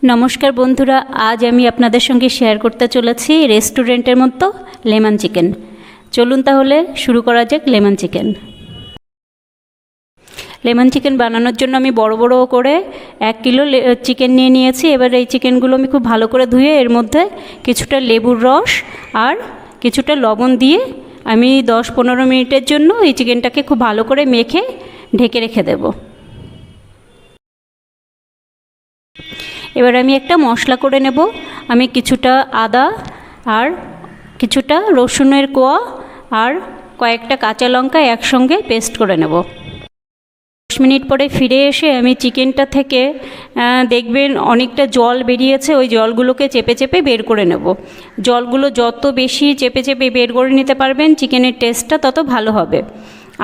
नमस्कार बंधुरा आज आमी आपनादेर संगे शेयर करते चलेछि रेस्टुरेंटेर मतो लेमन चिकेन। चलुन ताहले शुरू करा जाक लेमन चिकेन। लेमन चिकेन बानानोर जोन्नो आमी बड़ो बड़ो करे 1 किलो चिकेन निये नियेछि। एबार एई चिकेनगुलो आमी खूब भालो करे धुए एर मध्य किछुटा लेबुर रस और किछुटा लवण दिए आमी 10-15 मिनिटेर जोन्नो एई चिकेनटाके खूब भालो करे मेखे ढेके रेखे देब। एबार आमी एकटा मशला करे नेब। आमी किछुटा आदा और किछुटा रसुनेर कोया और कयेकटा काँचा लंका एकसंगे पेस्ट करे नेब। 10 मिनट परे फिरे एसे आमी चिकेनटा थेके देखबेन अनेकटा जल बेरिয়েছে। ওই জলগুলোকে চেপে চেপে বের করে নেব। জলগুলো যত বেশি চেপে চেপে বের করে নিতে পারবেন চিকেনের টেস্টটা তত ভালো হবে।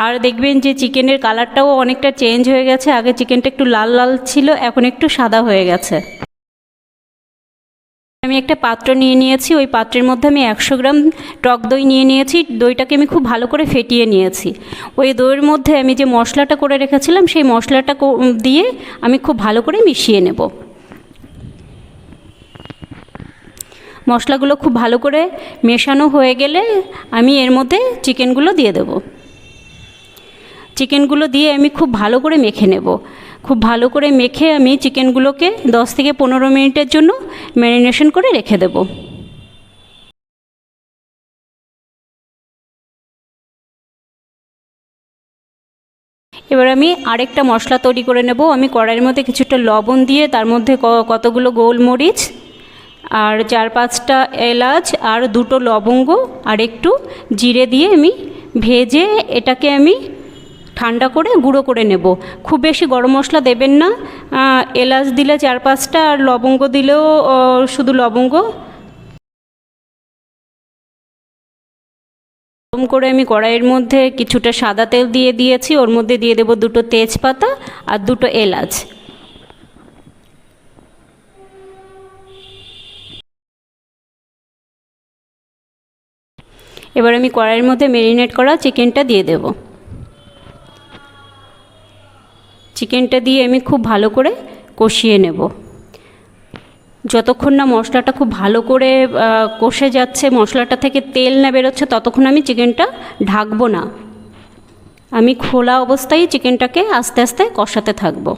আর দেখবেন যে চিকেনের কালারটাও অনেকটা চেঞ্জ হয়ে গেছে। আগে চিকেনটা একটু লাল লাল ছিল, এখন একটু সাদা হয়ে গেছে। আমি একটা পাত্র নিয়ে নিয়েছি। ওই পাত্রের মধ্যে আমি 100 গ্রাম টক দই নিয়ে নিয়েছি। দইটাকে আমি খুব ভালো করে ফেটিয়ে নিয়েছি। ওই দইয়ের মধ্যে আমি যে মশলাটা করে রেখেছিলাম সেই মশলাটা দিয়ে আমি খুব ভালো করে মিশিয়ে নেব। মশলাগুলো খুব ভালো করে মেশানো হয়ে গেলে আমি এর মধ্যে চিকেনগুলো দিয়ে দেব। চিকেনগুলো দিয়ে আমি খুব ভালো করে মেখে নেব। খুব ভালো করে মেখে আমি চিকেনগুলোকে 10 থেকে 15 মিনিটের জন্য ম্যারিনেশন করে রেখে দেব। এবার আমি আরেকটা মশলা তৈরি করে নেব। আমি কড়াইয়ের মধ্যে কিছুটা লবণ দিয়ে তার মধ্যে কতগুলো গোলমরিচ আর 4-5টা এলাচ আর 2টো লবঙ্গ আর একটু জিরে দিয়ে আমি ভেজে এটাকে আমি ঠান্ডা করে গুঁড়ো করে নেব। খুব বেশি গরম মশলা দেবেন না। এলাচ দিলে 4-5টা আর লবঙ্গ দিলেও শুধু লবঙ্গ। গরম করে আমি কড়াইয়ের মধ্যে কিছুটা সাদা তেল দিয়ে দিয়েছি। ওর মধ্যে দিয়ে দেব 2টো তেজপাতা আর 2টো এলাচ। এবার আমি কড়াইয়ের মধ্যে ম্যারিনেট করা চিকেনটা দিয়ে দেব। চিকেনটা দিয়ে আমি খুব ভালো করে কষিয়ে নেব। যতক্ষণ না মশলাটা খুব ভালো করে কষে যাচ্ছে, মশলাটা থেকে তেল না বেরোচ্ছে, ততক্ষণ আমি চিকেনটা ঢাকবো না। আমি খোলা অবস্থায় চিকেনটাকে আস্তে আস্তে কষাতে থাকবো।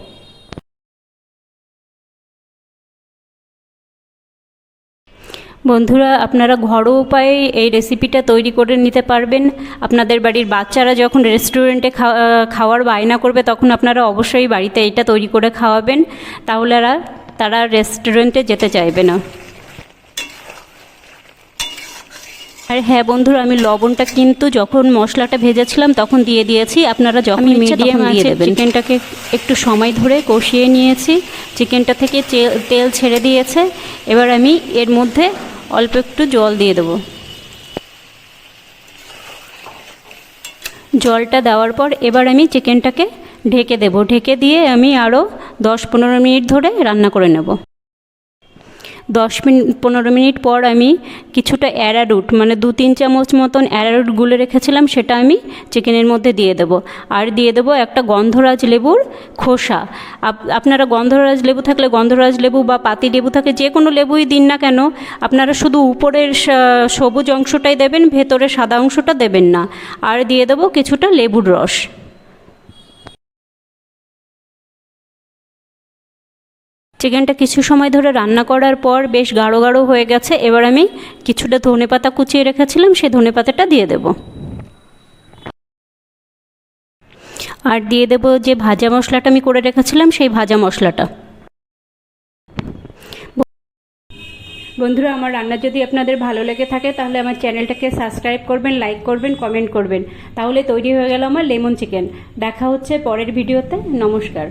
বন্ধুরা আপনারা ঘরোয়া উপায়ে এই রেসিপিটা তৈরি করে নিতে পারবেন। আপনাদের বাড়ির বাচ্চারা যখন রেস্টুরেন্টে খাওয়ার বায়না করবে তখন আপনারা অবশ্যই বাড়িতে এটা তৈরি করে খাওয়াবেন, তাহলে তারা রেস্টুরেন্টে যেতে চাইবে না। আর হ্যাঁ বন্ধুরা, আমি লবণটা কিন্তু যখন মশলাটা ভেজেছিলাম তখন দিয়ে দিয়েছি। আপনারা যখন মিডিয়াম আঁচে চিকেনটাকে একটু সময় ধরে কষিয়ে নিয়েছি। চিকেনটা থেকে তেল ছেড়ে দিয়েছে। এবার আমি এর মধ্যে অল্প একটু জল দিয়ে দেব। জলটা দেওয়ার পর এবার আমি চিকেনটাকে ঢেকে দেব। ঢেকে দিয়ে আমি আরও 10-15 মিনিট ধরে রান্না করে নেব। 10-15 মিনিট পর আমি কিছুটা অ্যারারুট মানে 2-3 চামচ মতন অ্যারারুট গুলে রেখেছিলাম, সেটা আমি চিকেনের মধ্যে দিয়ে দেব। আর দিয়ে দেব একটা গন্ধরাজ লেবুর খোসা। আপনারা গন্ধরাজ লেবু থাকলে গন্ধরাজ লেবু বা পাতি লেবু থাকে যে কোনো লেবুই দিন না কেন, আপনারা শুধু উপরের সবুজ অংশটাই দেবেন, ভেতরে সাদা অংশটা দেবেন না। আর দিয়ে দেব কিছুটা লেবুর রস। চিকেনটা কিছু সময় ধরে রান্না করার পর বেশ গাঢ় গাঢ় হয়ে গেছে। এবার আমি কিছুটা ধনেপাতা কুচিয়ে রেখেছিলাম, সেই ধনেপাতাটা দিয়ে দেব। আর দিয়ে দেব যে ভাজা মশলাটা আমি করে রেখেছিলাম সেই ভাজা মশলাটা। বন্ধুরা আমার রান্না যদি আপনাদের ভালো লেগে থাকে তাহলে আমার চ্যানেলটাকে সাবস্ক্রাইব করবেন, লাইক করবেন, কমেন্ট করবেন। তাহলে তৈরি হয়ে গেল আমার লেমন চিকেন। দেখা হচ্ছে পরের ভিডিওতে। নমস্কার।